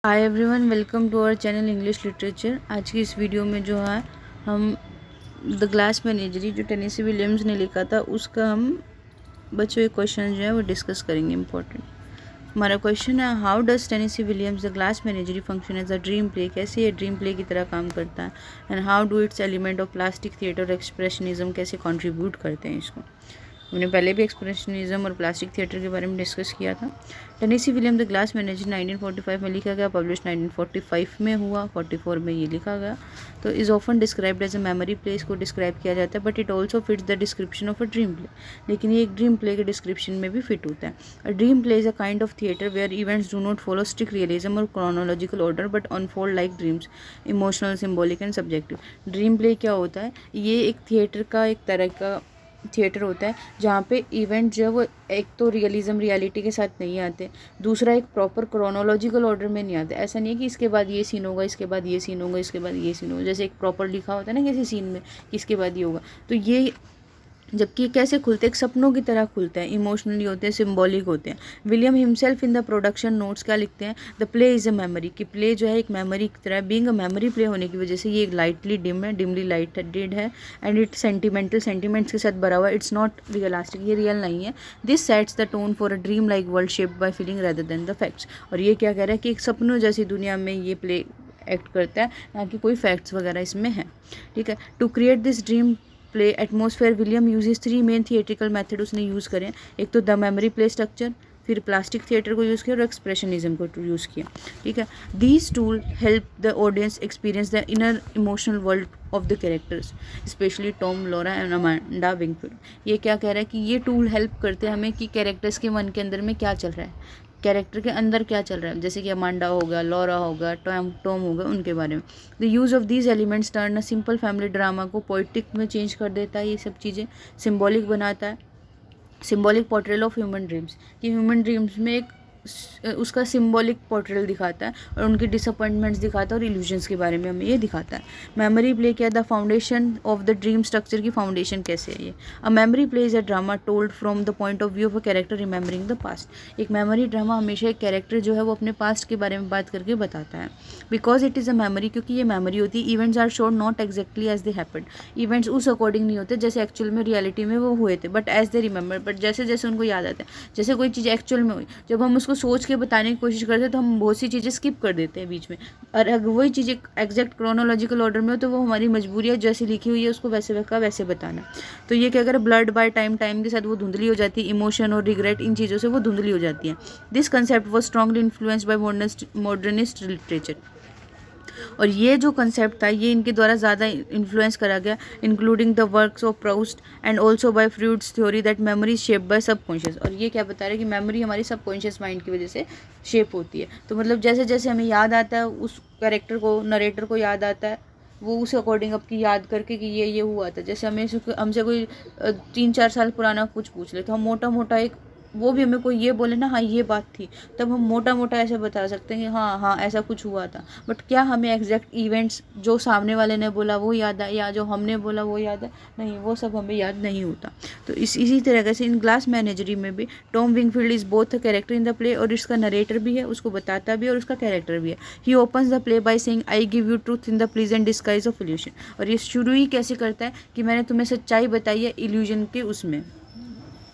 Hi everyone, welcome to our channel English literature. आज की इस वीडियो में जो है हम द ग्लास मेनेजरी जो टेनेसी विलियम्स ने लिखा था उसका हम बच्चों के क्वेश्चन जो है वो डिस्कस करेंगे। इंपॉर्टेंट हमारा क्वेश्चन है, how does Tennessee Williams the glass menagerie function as a dream play. कैसे ये ड्रीम प्ले की तरह काम करता है and how do its element of plastic theatre expressionism कैसे कंट्रीब्यूट करते हैं इसको। हमने पहले भी एक्सप्रेशनिज्म और प्लास्टिक थिएटर के बारे में डिस्कस किया था। Tennessee William the glass manager 1945 में लिखा गया, पब्लिश 1945 में हुआ, 44 में ये लिखा गया। तो is often described as a memory play, इसको डिस्क्राइब किया जाता है, but it also fits the description of a dream play. लेकिन ये एक ड्रीम प्ले के डिस्क्रिप्शन में भी फिट होता है। A dream play is a kind of theatre where events do not follow strict realism और chronological order but unfold like dreams, emotional, symbolic and subjective. Dream play क्या होता है? ये एक थिएटर का एक तरह का थिएटर होता है जहाँ पे इवेंट जो है वो एक तो रियलिटी के साथ नहीं आते, दूसरा एक प्रॉपर क्रोनोलॉजिकल ऑर्डर में नहीं आते। ऐसा नहीं है कि इसके बाद ये सीन होगा, इसके बाद ये सीन होगा, इसके बाद ये सीन होगा, जैसे एक प्रॉपर लिखा होता है ना किसी सीन में कि इसके बाद ये होगा। तो ये जबकि कैसे खुलते हैं, एक सपनों की तरह खुलते हैं, इमोशनली होते हैं, सिम्बॉलिक होते हैं। William himself in the production notes क्या लिखते हैं? The play is a memory, कि प्ले जो है एक मेमोरी की तरह, बीइंग अ मेमोरी प्ले होने की वजह से ये एक लाइटली डिम है, डिमली लाइटेड है, एंड इट सेंटिमेंटल, सेंटिमेंट्स के साथ भरा हुआ है। इट्स नॉट रियलिस्टिक, ये रियल नहीं है। This sets the tone for a dream like world shaped by feeling rather than the facts. और ये क्या कह रहा है कि एक सपनों जैसी दुनिया में ये प्ले एक्ट करता है, ना कि कोई फैक्ट्स वगैरह इसमें है। ठीक है। To create this dream play atmosphere William uses 3 main theatrical method उसने यूज़ करें। एक तो द मेमोरी प्ले स्ट्रक्चर, फिर प्लास्टिक थिएटर को यूज़ किया और एक्सप्रेशनिज्म को यूज़ किया। ठीक है। These tool help the audience experience the inner emotional world of the characters, specially Tom, Laura and Amanda Wingfield. ये क्या कह रहा है कि ये टूल हेल्प करते हैं हमें कि कैरेक्टर्स के मन के अंदर में क्या चल रहा है, कैरेक्टर के अंदर क्या चल रहा है, जैसे कि अमांडा होगा, लॉरा होगा, टॉम होगा, उनके बारे में। The use of these elements turn a simple family drama को पोइटिक में चेंज कर देता है। ये सब चीज़ें सिंबॉलिक बनाता है, symbolic portrayal of human dreams, कि ह्यूमन ड्रीम्स में एक उसका सिंबॉलिक पोर्ट्रेल दिखाता है और उनकी डिसअपॉइंटमेंट्स दिखाता है और इल्यूजन्स के बारे में हमें ये दिखाता है। मेमोरी प्ले क्या, the foundation of the dream structure की फाउंडेशन कैसे है ये। अ memory play is a drama told from the point of view of a character remembering the past. एक मेमोरी ड्रामा हमेशा एक कैरेक्टर जो है वो अपने पास्ट के बारे में बात करके बताता है। Because it is a memory, क्योंकि ये मेमोरी होती है। Events are showed not exactly as they happened, events उस अकॉर्डिंग नहीं होते जैसे एक्चुअल में रियलिटी में वो हुए थे, but as they remember, but जैसे जैसे उनको याद आता है। जैसे कोई चीज़ एक्चुअल में हुई, जब हम उसको सोच के बताने की कोशिश करते हैं तो हम बहुत सी चीज़ें स्किप कर देते हैं बीच में, और अगर वही चीज़ एग्जैक्ट क्रोनोलॉजिकल ऑर्डर में हो तो वो हमारी मजबूरी है, जैसे लिखी हुई है उसको वैसे का वैसे बताना। तो ये क्या करें, ब्लड बाय टाइम, टाइम के साथ वो धुंधली हो जाती है, इमोशन और रिग्रेट, इन चीज़ों से वो धुंधली हो जाती है। This concept was strongly influenced by modernist literature. और ये जो कंसेप्ट था ये इनके द्वारा ज़्यादा इन्फ्लुएंस करा गया, including the works of Proust and also by Freud's theory that memory shape by subconscious. और ये क्या बता रहा है कि मेमोरी हमारी सबकॉन्शियस माइंड की वजह से शेप होती है। तो मतलब जैसे जैसे हमें याद आता है, उस कैरेक्टर को, नरेटर को याद आता है, वो उस अकॉर्डिंग आपकी याद करके कि ये हुआ था। जैसे हमें हमसे कोई 3-4 साल पुराना कुछ पूछ ले तो हम मोटा मोटा एक, वो भी हमें कोई ये बोले ना हाँ ये बात थी, तब हम मोटा मोटा ऐसे बता सकते हैं कि हाँ हाँ ऐसा कुछ हुआ था। बट क्या हमें एग्जैक्ट इवेंट्स जो सामने वाले ने बोला वो याद है या जो हमने बोला वो याद है? नहीं, वो सब हमें याद नहीं होता। तो इसी तरह से इन ग्लास मैनेजरी में भी Tom Wingfield is both a character in the play, और इसका नरेटर भी है, उसको बताता भी है और उसका कैरेक्टर भी है। He opens the play by saying I give you truth in the pleasant disguise of evolution. और ये शुरू ही कैसे करता है कि मैंने तुम्हें सच्चाई बताई है इल्यूजन के उसमें,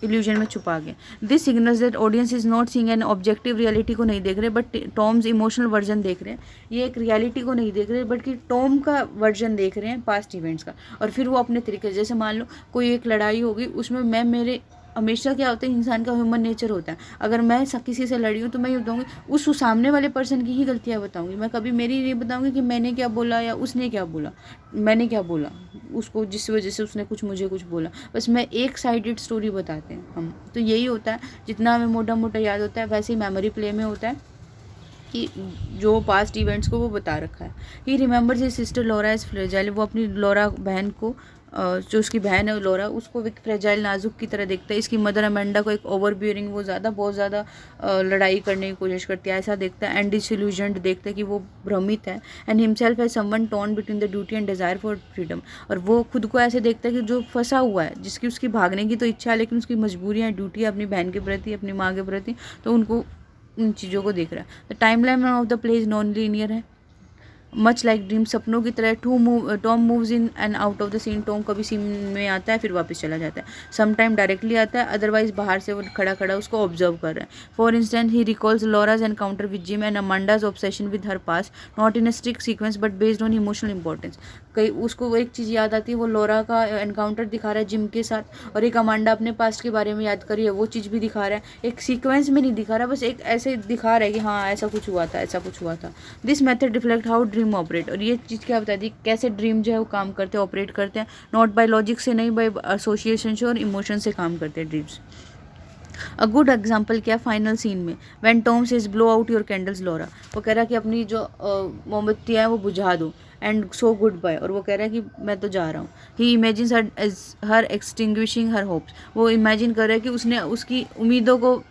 इल्यूजन में छुपा के। This signals that audience is not seeing an objective reality को नहीं देख रहे बट टॉम्स इमोशनल वर्जन देख रहे हैं। ये एक रियलिटी को नहीं देख रहे बट कि टॉम का वर्जन देख रहे हैं पास्ट इवेंट्स का। और फिर वो अपने तरीके से, जैसे मान लो कोई एक लड़ाई होगी, उसमें मैं मेरे, हमेशा क्या होता है इंसान का ह्यूमन नेचर होता है, अगर मैं किसी से लड़ी हूँ तो मैं ये बताऊँगी उस सामने वाले पर्सन की ही गलतियाँ बताऊँगी, मैं कभी मेरी नहीं बताऊँगी कि मैंने क्या बोला या उसने क्या बोला, मैंने क्या बोला उसको जिस वजह से उसने कुछ मुझे कुछ बोला। बस मैं एक साइडेड स्टोरी बताते हैं हम। तो यही होता है, जितना हमें मोटा मोटा याद होता है वैसे ही मेमोरी प्ले में होता है कि जो पास्ट इवेंट्स को वो बता रखा है। He remembers his sister Laura is fragile, वो अपनी लॉरा बहन को, जो उसकी बहन है लॉरा, उसको एक फ्रेजाइल नाजुक की तरह देखता है। इसकी मदर अमेंडा को एक ओवर बियरिंग, वो बहुत ज़्यादा लड़ाई करने की कोशिश करती है, ऐसा देखता है। एंड डिसइल्यूजन्ड देखता है कि वो भ्रमित है। एंड हिमसेल्फ है someone torn between the duty and desire for freedom, और वो खुद को ऐसे देखता है कि जो फंसा हुआ है, जिसकी उसकी भागने की तो इच्छा है लेकिन उसकी मजबूरियाँ, ड्यूटी है अपनी बहन के प्रति, अपनी माँ के प्रति, तो उनको उन चीज़ों को देख रहा है। The time line of the play is non linear है, मच लाइक ड्रीम, सपनों की तरह। Tom moves in and out of the scene, Tom कभी सीन में आता है फिर वापस चला जाता है, सम टाइम डायरेक्टली आता है, अदरवाइज बाहर से वो खड़ा खड़ा उसको ऑब्जर्व कर रहा है। For instance he recalls Laura's encounter with Jim and Amanda's obsession with her past, not in a strict sequence but based on emotional importance. कई उसको वो एक चीज़ याद आती है, वो लॉरा का एनकाउंटर दिखा रहा है जिम के साथ, और एक अमांडा अपने पास्ट के बारे में याद करी है, वो चीज़ भी दिखा रहा है। एक सीक्वेंस में नहीं दिखा रहा, बस एक ऐसे दिखा रहा है कि हाँ ऐसा कुछ हुआ था, ऐसा कुछ हुआ था। This method reflect how dream operate, और ये चीज़ क्या बताती है कैसे ड्रीम जो है वो काम करते हैं, ऑपरेट करते हैं, नॉट बाय लॉजिक से, नहीं बाय एसोसिएशन से और इमोशन से काम करते हैं ड्रीम्स। अ गुड एग्जाम्पल क्या, फाइनल सीन में when Tom says blow out your candles Laura, वो कह रहा है कि अपनी जो मोमबत्तियाँ हैं वो बुझा दो, एंड सो गुड बाय, और वो कह रहा है कि मैं तो जा रहा हूँ। ही इमेजिन हर एक्सटिंग्विशिंग हर होप्स, वो इमेजिन कर रहा है कि उसने उसकी उम्मीदों को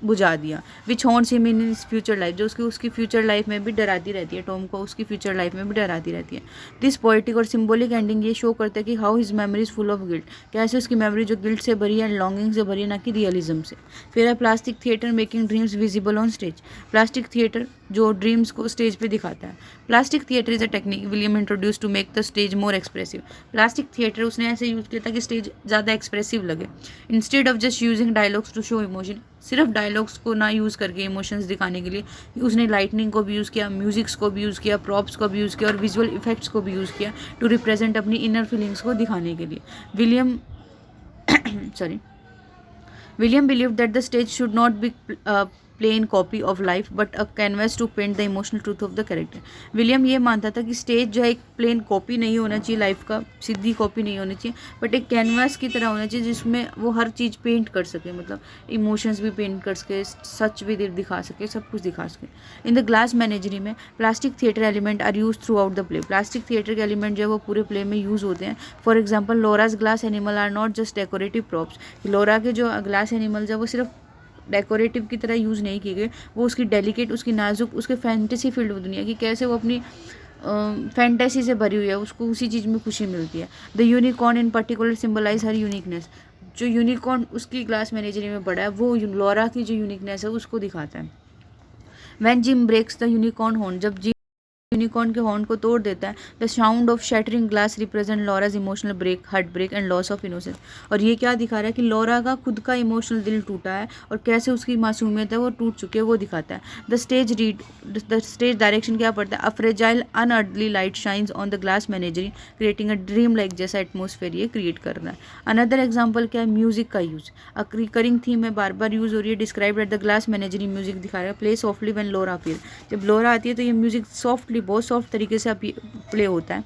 बुझा दिया। Which haunts him in future life, जो उसकी फ्यूचर लाइफ में भी डराती रहती है, टॉम को उसकी फ्यूचर लाइफ में भी डराती रहती है। दिस पोएटिक और सिम्बॉलिक एंडिंग ये शो करता है कि how his memory is full of guilt, कैसे उसकी मेमोरी जो गिल्ट से भरी है एंड लॉन्गिंग से भरी है, ना कि रियलिज्म से। फिर है plastic theatre making dreams visible on stage, plastic theatre जो ड्रीम्स को स्टेज पे दिखाता है। Plastic theatre is a technique William introduce to make the stage more expressive, plastic theatre उसने ऐसे यूज़ किया था कि स्टेज ज़्यादा एक्सप्रेसिव लगे। Instead of just using dialogues to show emotion, सिर्फ डायलॉग्स को ना यूज़ करके इमोशंस दिखाने के लिए उसने लाइटनिंग को भी यूज़ किया, म्यूजिक्स को भी यूज़ किया, प्रॉप्स को भी यूज़ किया और विजुअल इफेक्ट्स को भी यूज़ किया टू रिप्रेजेंट अपनी इनर फीलिंग्स को दिखाने के लिए। William William believed that the stage should not be a plain copy of life but a canvas to paint the emotional truth of the character. William ये मानता था कि स्टेज जो है एक प्लेन कॉपी नहीं होना चाहिए लाइफ का, सीधी कॉपी नहीं होनी चाहिए, बट एक कैनवास की तरह होना चाहिए जिसमें वो हर चीज़ पेंट कर सके, मतलब इमोशंस भी पेंट कर सके, सच भी दिखा सके, सब कुछ दिखा सके। इन द ग्लास मैनेजरी में plastic theatre element are use throughout the play, plastic theatre के एलिमेंट जो है वो पूरे प्ले में यूज़ होते हैं। For example Laura's glass animal are not just decorative props, Laura के जो ग्लास एनिमल्स है वो सिर्फ डेकोरेटिव की तरह यूज़ नहीं किए गए, वो उसकी डेलिकेट, उसकी नाजुक, उसके फैंटेसी फील्ड दुनिया की कैसे वो अपनी फैंटेसी से भरी हुई है, उसको उसी चीज़ में खुशी मिलती है। The unicorn in particular symbolise her uniqueness, जो यूनिकॉर्न उसकी ग्लास मैनेजरी में बड़ा है वो लॉरा की जो यूनिकनेस है उसको दिखाता है। When Jim breaks the unicorn horn, जब जिम यूनिकॉर्न के हॉर्न को तोड़ देता है, the sound of shattering glass represent Laura's emotional break, heart break and loss of innocence, और ये क्या दिखा रहा है कि लॉरा का खुद का इमोशनल दिल टूटा है और कैसे उसकी मासूमियत है वो टूट चुकी है, वो दिखाता है। द स्टेज डायरेक्शन क्या पड़ता है, a fragile unearthly light shines on the glass menagerie creating a dream like जैसा एटमोसफेयर ये क्रिएट कर रहा है। अनदर एग्जाम्पल क्या है, म्यूजिक का यूज, अ रिकरिंग थीम है, बार बार यूज हो रही है, describe at the glass menagerie, music दिखा रहा है, play softly when Laura appear, जब लॉरा आती है तो ये म्यूजिक सॉफ्टली, बहुत सॉफ्ट तरीके से प्ले होता है।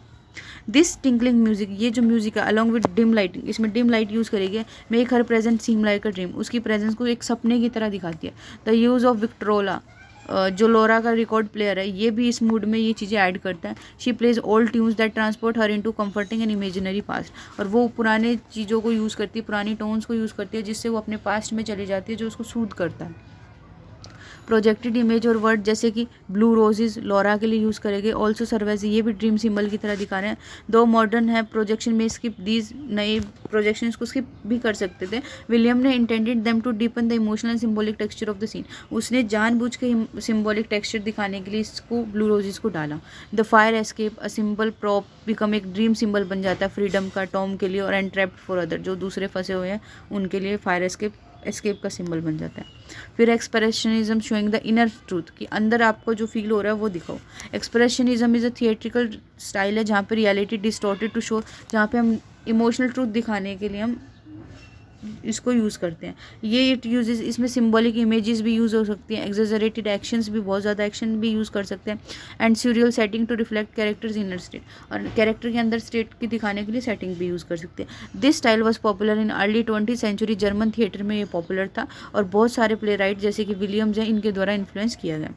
दिस टिंकलिंग म्यूजिक, ये जो म्यूजिक है अलॉन्ग विद डिम लाइटिंग, इसमें डिम लाइट यूज़ करेगी, make her present seem like a dream, उसकी प्रेजेंस को एक सपने की तरह दिखाती है। द यूज़ ऑफ विक्ट्रोला, जो लॉरा का रिकॉर्ड प्लेयर है, ये भी इस मूड में ये चीज़ें ऐड करता है। She plays old tunes that transport her into comforting and imaginary past, और वो पुराने चीज़ों को यूज़ करती है, पुरानी टोन्स को यूज़ करती है जिससे वो अपने पास्ट में चली जाती है, जो उसको सूद करता है। प्रोजेक्टेड इमेज और वर्ड जैसे कि ब्लू रोजेज लॉरा के लिए यूज़ करेंगे, ऑल्सो सर्वेज, ये भी ड्रीम सिंबल की तरह दिखा रहे हैं। दो मॉडर्न है प्रोजेक्शन में स्किप दीज, नए प्रोजेक्शन को स्किप भी कर सकते थे। विलियम ने intended them to deepen the emotional symbolic texture of the scene, उसने जानबूझ के सिंबॉलिक टेक्सचर दिखाने के लिए इसको ब्लू रोजेज को डाला। The fire escape, a symbol prop become एक ड्रीम सिंबल बन जाता है फ्रीडम का टॉम के लिए, और एंट्रैप्ड फॉर अदर, जो दूसरे फंसे हुए हैं उनके लिए फायर एस्केप का सिंबल बन जाता है। फिर expressionism showing the inner truth, कि अंदर आपको जो फील हो रहा है वो दिखाओ। Expressionism is a theatrical style है जहाँ पे रियलिटी डिस्टॉर्टेड टू शो, जहाँ पे हम इमोशनल ट्रूथ दिखाने के लिए हम इसको यूज़ करते हैं। ये इट यूजेस, इसमें सिंबॉलिक इमेजेस भी यूज़ हो सकती हैं, एग्जेजरेटेड एक्शंस भी, बहुत ज़्यादा एक्शन भी यूज़ कर सकते हैं, and surreal setting to reflect characters inner state, और कैरेक्टर के अंदर स्टेट की दिखाने के लिए सेटिंग भी यूज़ कर सकते हैं। This style was popular in early 20th century, German theatre में ये पॉपुलर था और बहुत सारे प्ले राइट जैसे कि विलियम्स हैं इनके द्वारा इन्फ्लुएंस किया गया।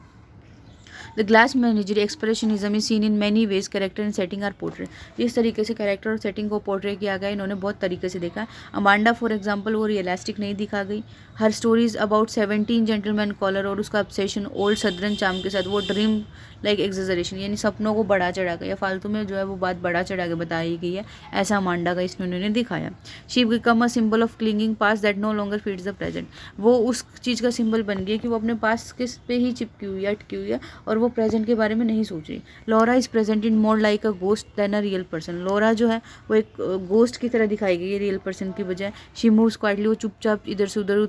The glass menagerie expressionism is seen in many ways, character and setting are portrait. जिस तरीके से कैरेक्टर और सेटिंग को पोर्ट्रेट किया गया इन्होंने बहुत तरीके से देखा है। अमांडा फॉर एग्जाम्पल वो रियलिस्टिक नहीं दिखा गई। Her stories about 17 gentleman caller और उसका ऑब्सेशन ओल्ड सदरन चार्म के साथ, वो ड्रीम लाइक एग्जेजरेशन यानी सपनों को बढ़ा चढ़ा के या फालतू में जो है वो बात बढ़ा चढ़ा के बताई गई है, ऐसा अमांडा का इसमें उन्होंने दिखाया। She become a symbol of clinging past that no longer feeds the present. वो उस चीज़ का सिंबल बन गई कि वो अपने पास के पे ही चिपकी हुई है, अटकी हुई है और वो प्रेजेंट के बारे में नहीं सोच रही। Laura is presented more like a ghost than a real person. Laura जो है वो एक गोस्ट की तरह दिखाई गई है रियल पर्सन की बजाय। शी मूव्स क्वाइटली, वो चुपचाप इधर से उधर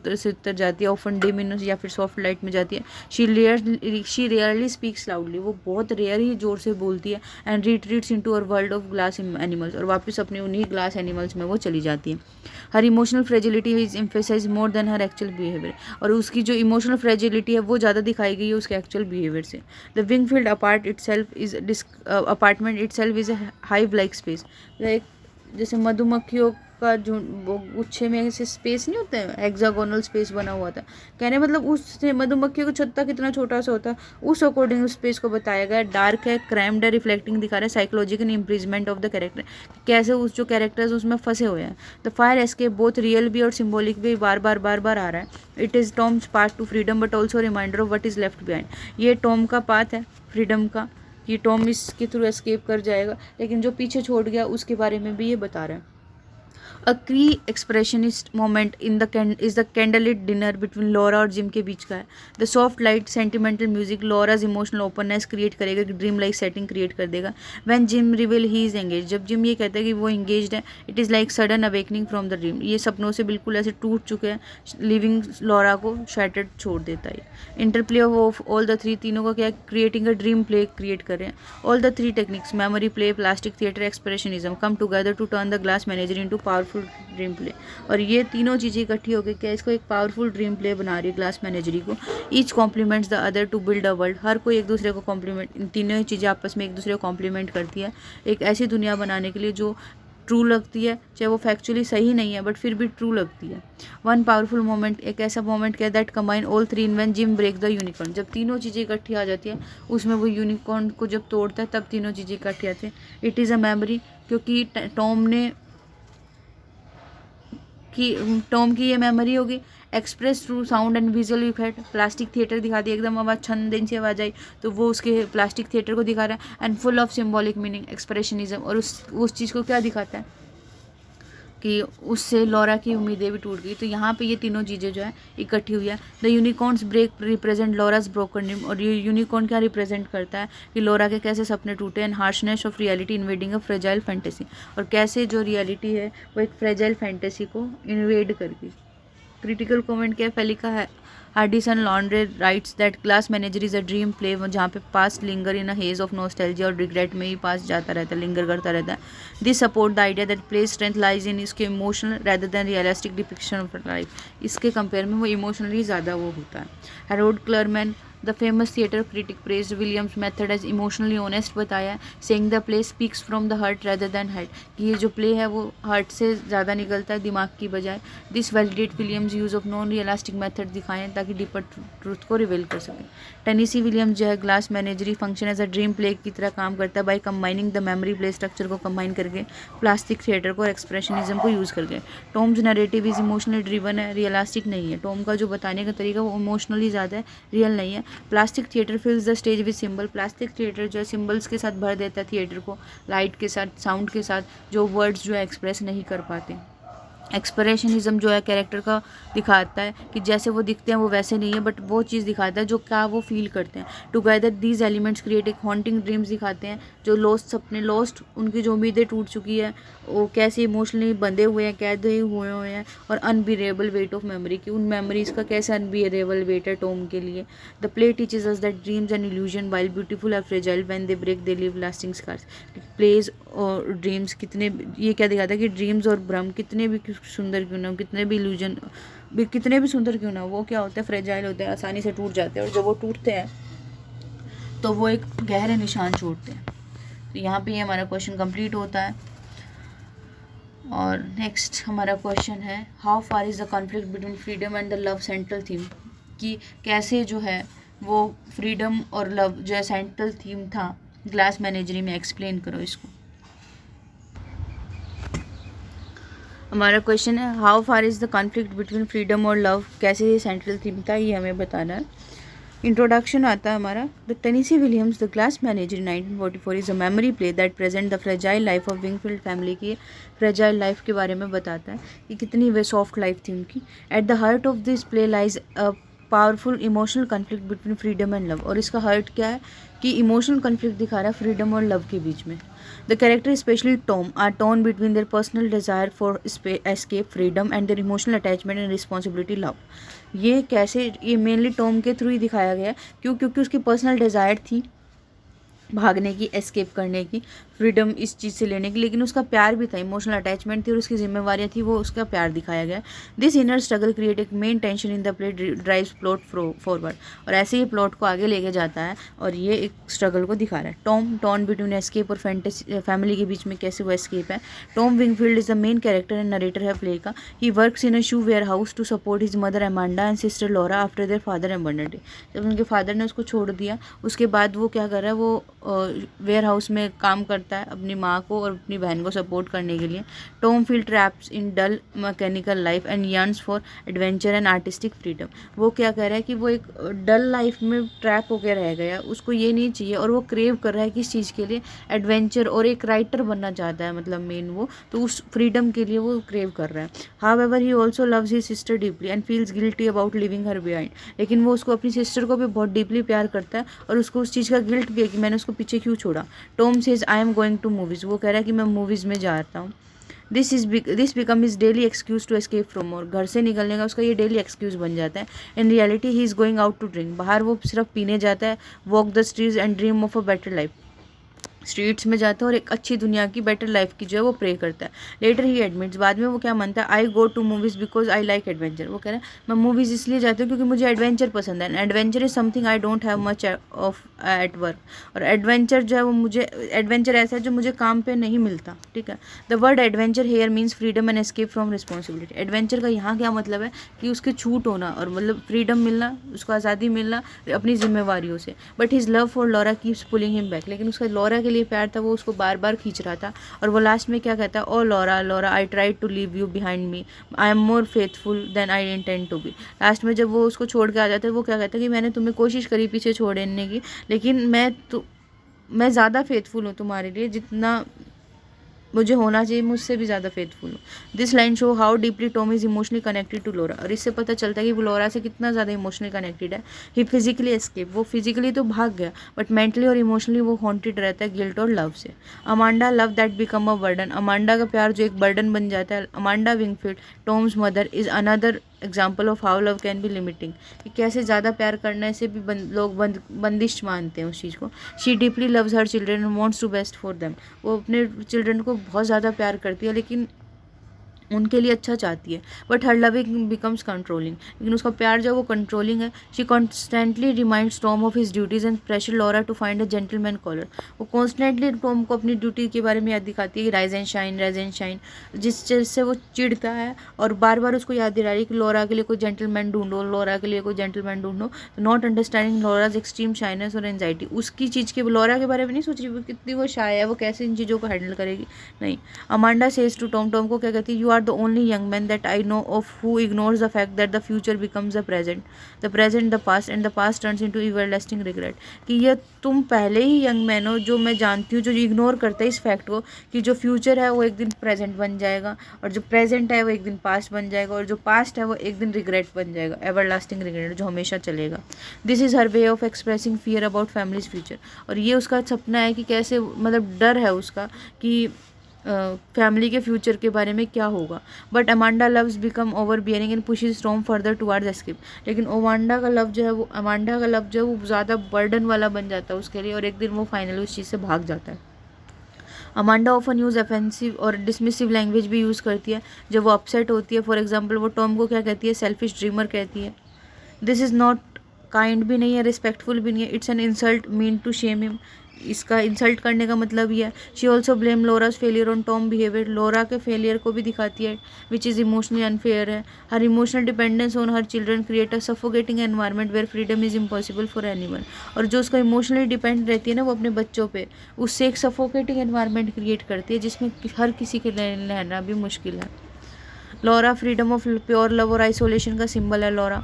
जाती है, ऑफन डिम या फिर सॉफ्ट लाइट में जाती है। शी रेयरली स्पीक्स लाउडली, वो बहुत रेयर ही जोर से बोलती है। And retreats into our world of glass animals, और वापस अपने उन्हीं ग्लास एनिमल्स में वो चली जाती है। Her emotional fragility is emphasise more than her actual behaviour, और उसकी जो इमोशनल फ्रेजिलिटी है वो ज़्यादा दिखाई गई है उसके एक्चुअल बिहेवियर से। The Wingfield apartment itself is a hive like space, like जैसे मधुमक्खियों का जो वो गुच्छे में ऐसे स्पेस नहीं होता है, हेक्सागोनल स्पेस बना हुआ था, कहने मतलब उससे मधुमक्खियों का छत्ता कितना छोटा सा होता है उस अकॉर्डिंग स्पेस को बताया गया। डार्क है, क्रैम्ड है, रिफ्लेक्टिंग दिखा रहा है psychological imprisonment of the character, कैसे उस जो कैरेक्टर्स उसमें फंसे हुए हैं। The fire escape both real भी और सिम्बॉलिक भी बार बार आ रहा है। It is Tom's path to freedom but also reminder of what is left behind. ये टॉम का पाथ है फ्रीडम का, कि टॉम इसके थ्रू एस्केप कर जाएगा, लेकिन जो पीछे छोड़ गया उसके बारे में भी ये बता रहा है। A key expressionist moment in the is the candle dinner between Laura और जिम के बीच का है। The soft light sentimental music Laura's emotional openness create करेगा, ड्रीम लाइक सेटिंग क्रिएट कर देगा। When Jim reveal he is engage, जब Jim ये कहता है कि वो एंगेज्ड है, it is like sudden awakening from the dream, ये सपनों से बिल्कुल ऐसे टूट चुके हैं, लिविंग लॉरा को शैटर्ड छोड़ देता है। Interplay of all the three, तीनों का क्या, creating a dream play create कर रहे हैं। All the three techniques memory play, plastic theatre, expressionism come together to turn the glass manager into powerful dream play, और ये तीनों चीज़ें इकट्ठी होकर क्या इसको एक पावरफुल ड्रीम प्ले बना रही है ग्लास मैनेजरी को। Each complements the other to build a world, हर कोई एक दूसरे को कॉम्प्लीमेंट, इन तीनों चीज़ें आपस में एक दूसरे को कॉम्प्लीमेंट करती है एक ऐसी दुनिया बनाने के लिए जो ट्रू लगती है, चाहे वो फैक्चुअली सही नहीं है बट फिर भी ट्रू लगती है। वन पावरफुल मोमेंट, एक ऐसा मोमेंट क्या that combine all three in when Jim break the unicorn, जब तीनों चीज़ें इकट्ठी आ जाती है उसमें वो यूनिकॉर्न को जब तोड़ता है तब तीनों चीज़ें इकट्ठी आती हैं। इट इज़ अ मेमोरी, क्योंकि टॉम की ये मेमोरी होगी। Express through sound and visual effect, plastic theatre दिखा दिया, एकदम आवाज़ छन से आवाज़ आई तो वो उसके प्लास्टिक थिएटर को दिखा रहा है। And full of symbolic meaning expressionism, और उस चीज़ को क्या दिखाता है कि उससे लॉरा की उम्मीदें भी टूट गई। तो यहाँ पे ये तीनों चीज़ें जो है इकट्ठी हुई है। The unicorns break represent Laura's broken dream, और ये यूनिकॉर्न क्या रिप्रेजेंट करता है कि लॉरा के कैसे सपने टूटे। And harshness of reality invading a fragile fantasy, और कैसे जो रियलिटी है वो एक फ्रेजाइल फैंटेसी को इन्वेड कर गई। क्रिटिकल कमेंट क्या फेलिका है Hardison Londre writes that glass menagerie is a dream play, जहाँ पे past linger in a haze of nostalgia, और रिग्रेट में ही पास जाता रहता है, लिंगर करता रहता है। This support the idea that play strength lies in इसके emotional rather than realistic depiction of life, इसके कंपेयर में वो इमोशनली ज़्यादा वो होता है। Harold Clurman the famous theatre critic praised Williams method as emotionally honest बताया, saying the play speaks from the heart rather than head, कि ये जो प्ले है वो हार्ट से ज़्यादा निकलता है दिमाग की बजाय। This validate Williams use of non realistic method दिखाएं ताकि डीपर ट्रूथ को रिवील कर सकें। टेनेसी विलियम्स जो है glass menagerie function as a dream play की तरह काम करता है by combining the memory play structure को कंबाइन करके, प्लास्टिक थिएटर को और एक्सप्रेशनिज्म को यूज़ करके। Tom's narrative is emotionally driven है, रियलिस्टिक नहीं है। टॉम का जो बताने का तरीका वो इमोशनली ज़्यादा है, रियल नहीं है। Plastic theatre फिल्स the stage with symbol, plastic theatre जो है सिंबल्स के साथ भर देता है थिएटर को, लाइट के साथ, साउंड के साथ, जो वर्ड्स जो है एक्सप्रेस नहीं कर पाते। एक्सप्रेशनिज्म जो है कैरेक्टर का दिखाता है कि जैसे वो दिखते हैं वो वैसे नहीं है, बट वो चीज़ दिखाता है जो क्या वो फील करते हैं। टुगेदर दीज एलिमेंट्स क्रिएट एक हॉन्टिंग ड्रीम्स दिखाते हैं, जो सपने लॉस्ट, उनकी जो उम्मीदें टूट चुकी है वो कैसे इमोशनली बंधे हुए हैं, कैद हुए हैं, और अनबियरेबल वेट ऑफ मेमोरी की, उन मेमोरीज़ का कैसे अनबियरेबल वेट है टॉम के लिए। The play teaches us that dreams and illusion while beautiful are fragile when they break they leave lasting scars. Plays और ड्रीम्स कितने, ये क्या दिखाता है कि ड्रीम्स और भ्रम कितने भी सुंदर क्यों ना हो, कितने भी इल्यूजन कितने भी सुंदर क्यों ना हो, वो क्या होते हैं, फ्रेजाइल होते हैं, आसानी से टूट जाते हैं, और जब वो टूटते हैं तो वो एक गहरे निशान छोड़ते हैं। तो यहाँ पे ये हमारा क्वेश्चन कंप्लीट होता है। और नेक्स्ट हमारा क्वेश्चन है how far is the conflict between freedom and the love central theme, कि कैसे जो है वो फ्रीडम और लव जो सेंट्रल थीम था ग्लास मैनेजरी में, एक्सप्लेन करो इसको। हमारा क्वेश्चन है how far is the conflict between freedom और लव, कैसे ये सेंट्रल थीम था ये हमें बताना है। इंट्रोडक्शन आता है हमारा। The Tennessee Williams the glass menagerie 1944 is a memory play that present the fragile life of Wingfield family की फ्रेजाइल लाइफ के बारे में बताता है कि कितनी वे सॉफ्ट लाइफ थी उनकी। At the heart of this play lies a powerful emotional conflict between freedom and love, और इसका हर्ट क्या है कि इमोशनल कॉन्फ्लिक्ट दिखा रहा है फ्रीडम और लव के बीच में। The character specially Tom are torn between their personal desire for escape freedom and their emotional attachment and responsibility love. ये कैसे, ये मेनली टॉम के थ्रू ही दिखाया गया। क्यों? क्योंकि उसकी पर्सनल डिज़ायर थी भागने की, एस्केप करने की, फ्रीडम इस चीज़ से लेने की, लेकिन उसका प्यार भी था, इमोशनल अटैचमेंट थी और उसकी जिम्मेवारियाँ थी, वो उसका प्यार दिखाया गया। दिस इनर स्ट्रगल क्रिएट एक main tension in the play drives plot forward, और ऐसे ही प्लॉट को आगे लेके जाता है और ये एक स्ट्रगल को दिखा रहा है। टॉम टॉर्न बिटवीन एस्केप और फैमिली के बीच में कैसे वो एस्केप है। Tom Wingfield is the main character and narrator है प्ले का। He works in a shoe warehouse to support his mother Amanda and sister Laura after their father abandoned. जब उनके फादर ने उसको छोड़ दिया उसके बाद वो क्या कर रहा है, वो वेयर हाउस में काम करता है अपनी माँ को और अपनी बहन को सपोर्ट करने के लिए। Tom feel traps in dull mechanical life and yearns for adventure and artistic freedom. वो क्या कह रहा है कि वो एक डल लाइफ में ट्रैप होकर रह गया, उसको ये नहीं चाहिए और वो क्रेव कर रहा है किस चीज़ के लिए, एडवेंचर, और एक राइटर बनना चाहता है, मतलब मेन वो तो उस फ्रीडम के लिए वो क्रेव कर रहा है। However he also loves his sister deeply and feels guilty about living her behind. लेकिन वो उसको, अपनी सिस्टर को भी बहुत डीपली प्यार करता है और उसको उस चीज़ का गिल्ट भी है कि मैंने उसको पीछे क्यों छोड़ा। Tom says I am going to movies, वो कह रहा है कि मैं मूवीज़ में जाता हूँ। This become is daily excuse to escape from, और घर से निकलने का उसका ये डेली एक्सक्यूज बन जाता है। In reality he is going out to drink, बाहर वो सिर्फ पीने जाता है। Walk the streets and dream of a better life, streets में जाता है और एक अच्छी दुनिया की, बेटर लाइफ की जो है वो प्रे करता है। लेटर ही एडमिट्स, बाद में वो क्या मानता है, I go to movies because I like adventure. वो कह रहा है मैं मूवीज़ इसलिए जाती हूँ क्योंकि मुझे एडवेंचर पसंद है। And adventure is something I don't have much of at work, और एडवेंचर जो है वो मुझे, एडवेंचर ऐसा है जो मुझे काम पे नहीं मिलता। ठीक है, the word adventure here means freedom and escape from responsibility. Adventure का यहाँ क्या मतलब है कि उसके छूट होना और मतलब फ्रीडम मिलना, उसको आज़ादी मिलना अपनी जिम्मेवारियों से। But his love for Laura keeps pulling him back, लेकिन उसका लॉरा के लिए प्यार था, वो उसको बार बार खींच रहा था। और वो लास्ट में क्या कहता है, oh Laura Laura I tried to leave you behind me, I am more faithful than I intend to be. Last में जब वो उसको छोड़ के आ जाता है वो क्या कहता है कि मैंने तुम्हें कोशिश करी पीछे छोड़ने की, लेकिन मैं ज़्यादा फेथफुल हूँ तुम्हारे लिए जितना मुझे होना चाहिए, मुझसे भी ज़्यादा फेथफुल हूँ। This line show how deeply Tom is emotionally connected to Laura, और इससे पता चलता है कि वो लोरा से कितना ज़्यादा इमोशनली कनेक्टेड है। ही फिजिकली एस्केप, वो फिजिकली तो भाग गया बट मेंटली और इमोशनली वो हॉन्टेड रहता है गिल्ट और लव से। Amanda love that become a burden, Amanda का प्यार जो एक बर्डन बन जाता है। Amanda Wingfield Tom's mother is another example of how love can be limiting, कि कैसे ज़्यादा प्यार करने से भी लोग बंदिश मानते हैं उस चीज़ को। She deeply loves her children and wants to best for them, वो अपने चिल्ड्रन को बहुत ज़्यादा प्यार करती है लेकिन उनके लिए अच्छा चाहती है। But her loving becomes controlling, लेकिन उसका प्यार जो वो कंट्रोलिंग है। She constantly reminds Tom of his duties and pressure Laura to find a gentleman caller, वो कॉन्स्टेंटली टॉम को अपनी ड्यूटी के बारे में याद दिखाती है कि राइज एंड शाइन, जिस चीज़ से वो चिढ़ता है और बार बार उसको याद दिला रही है कि लॉरा के लिए कोई जेंटलमैन ढूंढो, लॉरा के लिए कोई जेंटलमैन ढूंढो। Not understanding Laura's extreme shyness और एंजाइटी, उसकी चीज़ के लॉरा के बारे में नहीं सोच रही वो कितनी वो शाय है, वो कैसे इन चीज़ों को हैंडल करेगी, नहीं। Amanda says to Tom, Tom को क्या कहती है, you are the only young man that I know of who ignores the fact that the future becomes the present the past and the past turns into everlasting regret, कि ये तुम पहले ही young man हो जो मैं जानती हूँ जो इग्नोर करता है इस फैक्ट को कि जो फ्यूचर है वो एक दिन प्रेजेंट बन जाएगा और जो प्रेजेंट है वो एक दिन पास्ट बन जाएगा और जो पास्ट है वो एक दिन रिग्रेट बन जाएगा, एवरलास्टिंग रिग्रेट जो हमेशा चलेगा। This is her way of expressing fear about families future, और ये उसका सपना है कि कैसे, मतलब डर है उसका कि फैमिली के फ्यूचर के बारे में क्या होगा। But Amanda loves become over bearing and pushes Tom further towards escape, लेकिन अमांडा का लव जो है वो ज़्यादा बर्डन वाला बन जाता है उसके लिए और एक दिन वो फाइनली उस चीज़ से भाग जाता है। अमांडा ऑफन यूज़ ऑफेंसिव और डिसमिसिव लैंग्वेज भी यूज़ करती है जब वो अपसेट होती है। फॉर एग्जाम्पल वो टॉम को क्या कहती है, सेल्फिश ड्रीमर कहती है। दिस इज़ नॉट काइंड भी नहीं है, रिस्पेक्टफुल भी नहीं है, it's an insult mean to shame him, इसका इंसल्ट करने का मतलब ही है। She also blame Laura's failure on Tom behaviour, Laura के फेलियर को भी दिखाती है विच इज़ इमोशनली अनफेयर है। Her emotional dependence on her children create a suffocating environment where freedom is impossible for anyone. और जो उसका इमोशनली डिपेंड रहती है ना वो अपने बच्चों पे, उससे एक सफोकेटिंग एनवायरनमेंट क्रिएट करती है जिसमें हर किसी के रहना भी मुश्किल है। Laura freedom of pure love और आइसोलेशन का सिंबल है।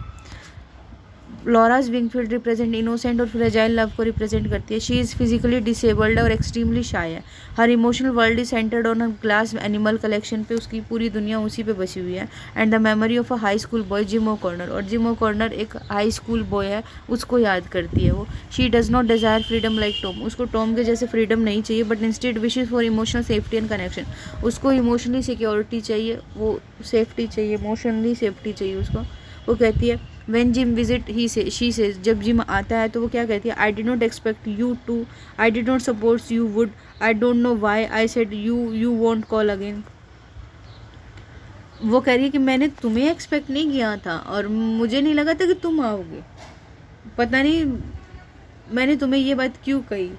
लॉराज विंगफील्ड रिप्रेजेंट इनोसेंट और फ्रेजाइल लव को रिप्रेजेंट करती है। शी इज़ फिजिकली डिसेबल्ड और एक्सट्रीमली शाय है। Her emotional world is centred on a glass animal collection पे, उसकी पूरी दुनिया उसी पे बसी हुई है। And the memory of a high school boy Jim O'Connor, और जिम ओकॉर्नर एक हाई स्कूल बॉय है, उसको याद करती है वो। She does not Dzire freedom like Tom, उसको टॉम के जैसे फ्रीडम नहीं चाहिए, but instead wishes for emotional safety and connection. उसको इमोशनली सिक्योरिटी चाहिए, वो सेफ्टी चाहिए, इमोशनली सेफ्टी चाहिए उसको। वो कहती है when Jim visit she says, जब जिम आता है तो वो क्या कहती है, I did not expect you to, I did not suppose you would, I don't know why I said you won't call again. वो कह रही है कि मैंने तुम्हें एक्सपेक्ट नहीं किया था और मुझे नहीं लगा था कि तुम आओगे, पता नहीं मैंने तुम्हें ये बात क्यों कही।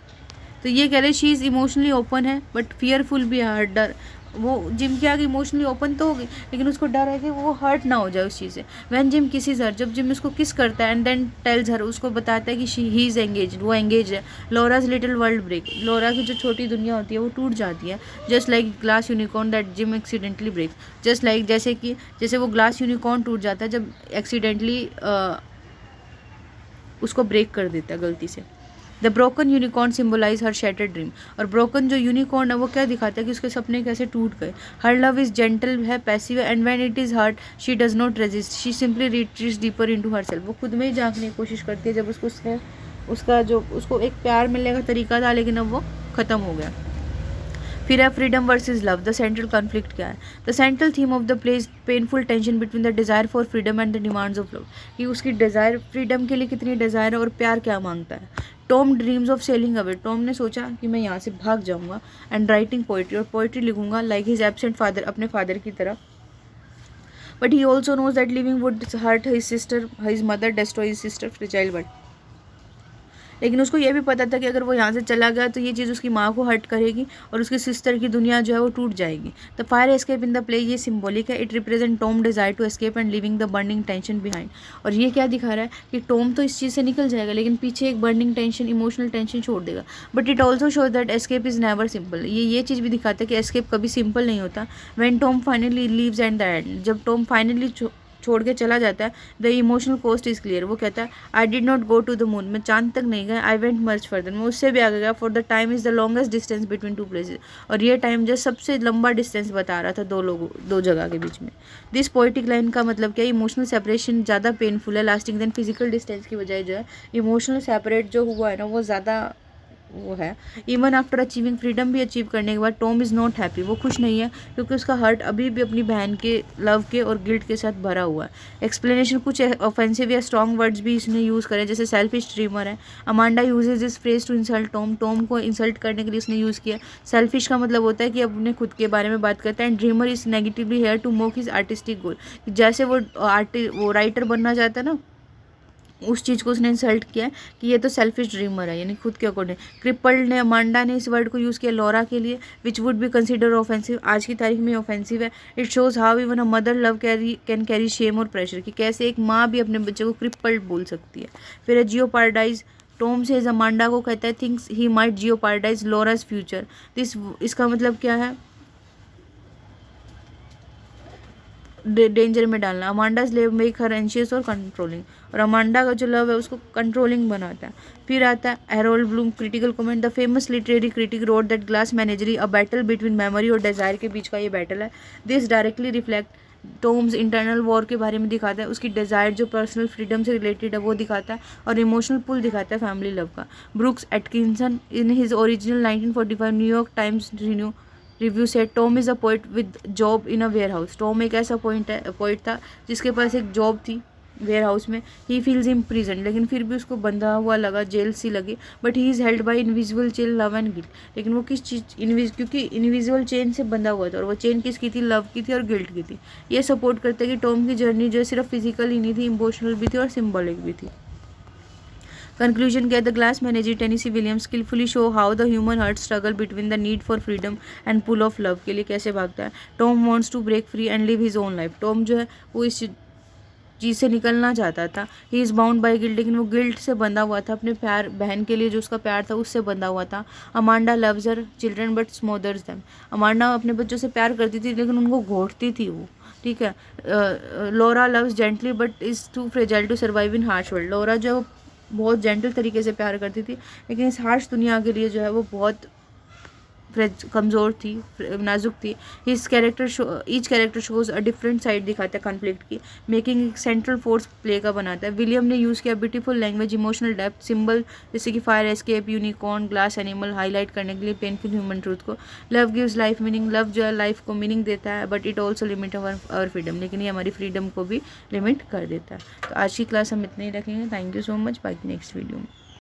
तो ये कह रहे शी इज़ इमोशनली ओपन है बट फियरफुल भी है, डर। वो जिम के आगे इमोशनली ओपन तो होगी लेकिन उसको डर है कि वो हर्ट ना हो जाए उस चीज़ से। वैन जिम किसीज हर, जब जिम उसको किस करता है एंड देन टेल्स हर, उसको बताता है कि ही इज़ एंगेज, वो एंगेज है। लोराज लिटिल वर्ल्ड ब्रेक, लोरा की जो छोटी दुनिया होती है वो टूट जाती है। Just like glass unicorn that Jim accidentally break, just like जैसे वो ग्लास यूनिकॉर्न टूट जाता है जब एक्सीडेंटली उसको ब्रेक कर देता है गलती से। The broken unicorn symbolise her shattered dream, और ब्रोकन जो यूनिकॉर्न है वो क्या दिखाता है कि उसके सपने कैसे टूट गए। हर लव इज जेंटल है, पैसिव है, and when it is hurt she does not resist, she simply retreats deeper into herself. वो खुद में ही झांकने की कोशिश करती है जब उसको एक प्यार मिलने का तरीका था लेकिन अब वो ख़त्म हो गया। फिर है freedom versus love, the central conflict क्या है। The central theme of the play is painful tension between the desire for freedom and the demands of love, कि उसकी डिज़ायर फ्रीडम के लिए कितनी डिज़ायर है और प्यार क्या मांगता है। Tom dreams of sailing away, Tom ने सोचा कि मैं यहाँ से भाग जाऊँगा, एंड राइटिंग पोइट्री, और पोइट्री लिखूंगा लाइक हिज एब्सेंट फादर, अपने फादर की तरह। But he also knows that leaving would hurt his mother, destroy his sister fragile world. लेकिन उसको ये भी पता था कि अगर वो यहाँ से चला गया तो ये चीज़ उसकी माँ को हर्ट करेगी और उसकी सिस्टर की दुनिया जो है वो टूट जाएगी। The fire escape in the play ये सिंबॉलिक है, it represent Tom desire to escape and leaving the burning tension behind. और ये क्या दिखा रहा है कि टॉम तो इस चीज़ से निकल जाएगा लेकिन पीछे एक बर्निंग टेंशन, इमोशनल टेंशन छोड़ देगा। But it also show that escape is never simple, ये चीज़ भी दिखाता है कि एस्केप कभी सिंपल नहीं होता। When Tom finally leaves and the end, जब टॉम फाइनली छोड़ के चला जाता है, the emotional cost is clear. वो कहता है I did not go to the moon, मैं चांद तक नहीं गया, आई वेंट मच फर्दर, मैं उससे भी आगे गया। For the time is the longest distance between two places, और ये टाइम जो सबसे लंबा डिस्टेंस बता रहा था दो जगह के बीच में। दिस पोइटिक लाइन का मतलब क्या है, इमोशनल सेपरेशन ज़्यादा पेनफुल है लास्टिंग देन फिजिकल डिस्टेंस की बजाय जो है इमोशनल सेपरेट जो हुआ है ना वो ज़्यादा वो है। इवन आफ्टर अचीविंग फ्रीडम भी अचीव करने के बाद टॉम इज़ नॉट हैप्पी, वो खुश नहीं है क्योंकि उसका हार्ट अभी भी अपनी बहन के लव के और गिल्ट के साथ भरा हुआ है। एक्सप्लेनेशन कुछ ऑफेंसिव या स्ट्रॉन्ग वर्ड्स भी इसने यूज़ करे, जैसे सेल्फिश ड्रीमर है। Amanda uses this phrase to insult Tom को इंसल्ट करने के लिए इसने यूज़ किया। सेल्फिश का मतलब होता है कि अपने खुद के बारे में बात करता है, and dreamer is negatively here to mock his artistic goal, जैसे वो राइटर बनना चाहता है ना उस चीज़ को उसने इंसल्ट किया कि ये तो सेल्फिश ड्रीमर है, यानी खुद के अकॉर्डिंग। क्रिपल्ड ने, अमांडा ने इस वर्ड को यूज़ किया लॉरा के लिए, which would be consider offensive, आज की तारीख में ऑफेंसिव है। It shows how even a mother love can carry shame और प्रेशर, कि कैसे एक माँ भी अपने बच्चे को क्रिपल्ड बोल सकती है। फिर जियोपार्डाइज, टॉम से अमांडा को कहता है thinks he might jeopardize Laura's future. इसका मतलब क्या है, डेंजर में डालना। Amanda's love make her anxious और कंट्रोलिंग, और अमांडा का जो लव है उसको कंट्रोलिंग बनाता है। फिर आता है Harold Bloom critical comment, the famous literary critic road that glass menagerie a battle between memory और डिजायर के बीच का ये बैटल है। This directly reflect Tom's internal war के बारे में दिखाता है, उसकी डिजायर जो पर्सनल फ्रीडम से रिलेटेड है वो दिखाता है, और इमोशनल पुल दिखाता है फैमिली लव का। Brooks Atkinson in his original 1945 New York Times review said Tom is a poet with job in a warehouse. Tom एक ऐसा पोइट था जिसके पास एक जॉब थी वेयर हाउस में। ही फील्स इम्प्रिजन, लेकिन फिर भी उसको बंधा हुआ लगा, जेल सी लगी। But he is held by invisible chain love and guilt, लेकिन वो किस चीज़ क्योंकि इनविजिबल चेन से बंधा हुआ था, और वो चेन किसकी थी, लव की थी और गिल्ट की थी। ये सपोर्ट करते कि टॉम की जर्नी जो है सिर्फ फिजिकल ही नहीं थी, इमोशनल भी थी और सिम्बॉलिक भी थी। कंक्लूजन क्या, the glass menagerie Tennessee Williams skilfully show how the human heart struggle between the need for freedom and pull of love के लिए कैसे भागता है। Tom wants to break free and live his own life. Tom जो है वो इस चीज़ से निकलना चाहता था। He is bound by guilt, लेकिन वो गिल्ट से बंधा हुआ था, अपने प्यार बहन के लिए जो उसका प्यार था उससे बंधा हुआ था। Amanda loves her children but smothers them. Amanda अपने बच्चों से प्यार करती थी लेकिन उनको घोटती थी वो, ठीक है। Laura loves gently but is too fragile to survive in harsh world. Laura जो है वो बहुत जेंटल तरीके से प्यार करती थी लेकिन इस हार्श दुनिया के लिए जो है वो बहुत कमज़ोर थी, नाजुक थी। Each character shows a different side दिखाता है कॉन्फ्लिक्ट की, मेकिंग एक सेंट्रल फोर्स प्ले का बनाता है। विलियम ने यूज़ किया beautiful language, emotional depth, symbol जैसे कि fire escape, unicorn, glass animal highlight करने के लिए पेनफुल ह्यूमन ट्रूथ को। Love gives life meaning, love जो है लाइफ को मीनिंग देता है but it also limit our freedom, लेकिन ये हमारी फ्रीडम को भी लिमिट कर देता है। तो आज की क्लास हम इतने ही रखेंगे। Thank you so much. बाकी नेक्स्ट वीडियो में